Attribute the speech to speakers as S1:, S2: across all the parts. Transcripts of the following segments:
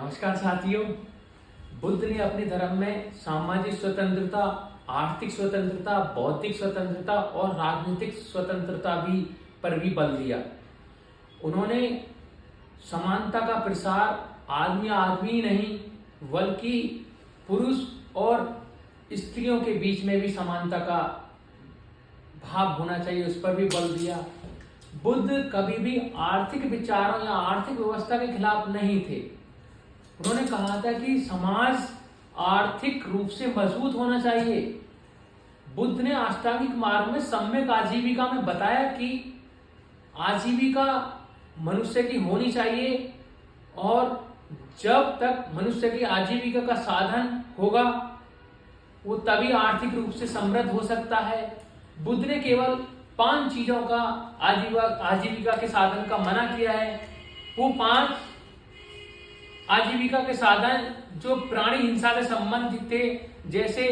S1: नमस्कार साथियों। बुद्ध ने अपने धर्म में सामाजिक स्वतंत्रता, आर्थिक स्वतंत्रता, बौद्धिक स्वतंत्रता और राजनीतिक स्वतंत्रता पर भी बल दिया। उन्होंने समानता का प्रसार आदमी आदमी नहीं बल्कि पुरुष और स्त्रियों के बीच में भी समानता का भाव होना चाहिए, उस पर भी बल दिया। बुद्ध कभी भी आर्थिक विचारों या आर्थिक व्यवस्था के खिलाफ नहीं थे। उन्होंने कहा था कि समाज आर्थिक रूप से मजबूत होना चाहिए। बुद्ध ने अष्टांगिक मार्ग में सम्यक आजीविका में बताया कि आजीविका मनुष्य की होनी चाहिए और जब तक मनुष्य की आजीविका का साधन होगा वो तभी आर्थिक रूप से समृद्ध हो सकता है। बुद्ध ने केवल 5 चीजों का आजीविका के साधन का मना किया है। वो 5 आजीविका के साधन जो प्राणी हिंसा से संबंधित थे, जैसे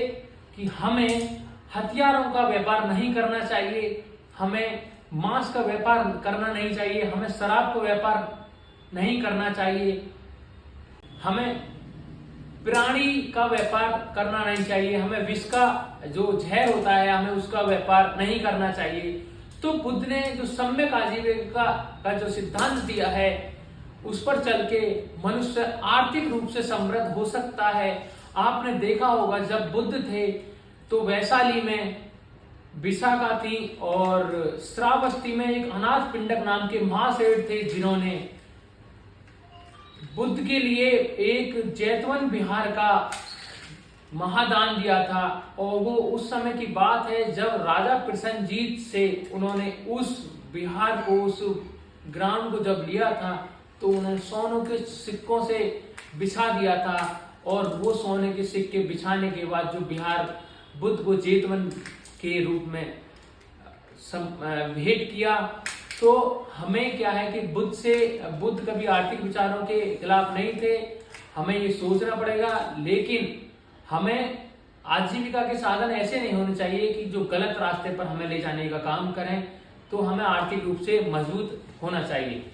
S1: कि हमें हथियारों का व्यापार नहीं करना चाहिए, हमें मांस का व्यापार करना नहीं चाहिए, हमें शराब का व्यापार नहीं करना चाहिए, हमें प्राणी का व्यापार करना नहीं चाहिए, हमें विष का जो जहर होता है हमें उसका व्यापार नहीं करना चाहिए। तो बुद्ध ने जो सम्यक आजीविका का जो सिद्धांत दिया है उस पर चल के मनुष्य आर्थिक रूप से समृद्ध हो सकता है। आपने देखा होगा जब बुद्ध थे तो वैशाली में विशाखा थी और श्रावस्ती में एक अनाथ पिंडक नाम के महासेठ थे जिन्होंने बुद्ध के लिए एक जैतवन विहार का महादान दिया था। और वो उस समय की बात है जब राजा प्रसन्नजीत से उन्होंने उस विहार को, उस ग्राउंड को जब लिया था तो उन्होंने सोने के सिक्कों से बिछा दिया था। और वो सोने के सिक्के बिछाने के बाद जो विहार बुद्ध को जेतवन के रूप में भेंट किया। तो हमें क्या है कि बुद्ध कभी आर्थिक विचारों के खिलाफ नहीं थे। हमें ये सोचना पड़ेगा, लेकिन हमें आजीविका के साधन ऐसे नहीं होने चाहिए कि जो गलत रास्ते पर हमें ले जाने का काम करें। तो हमें आर्थिक रूप से मजबूत होना चाहिए।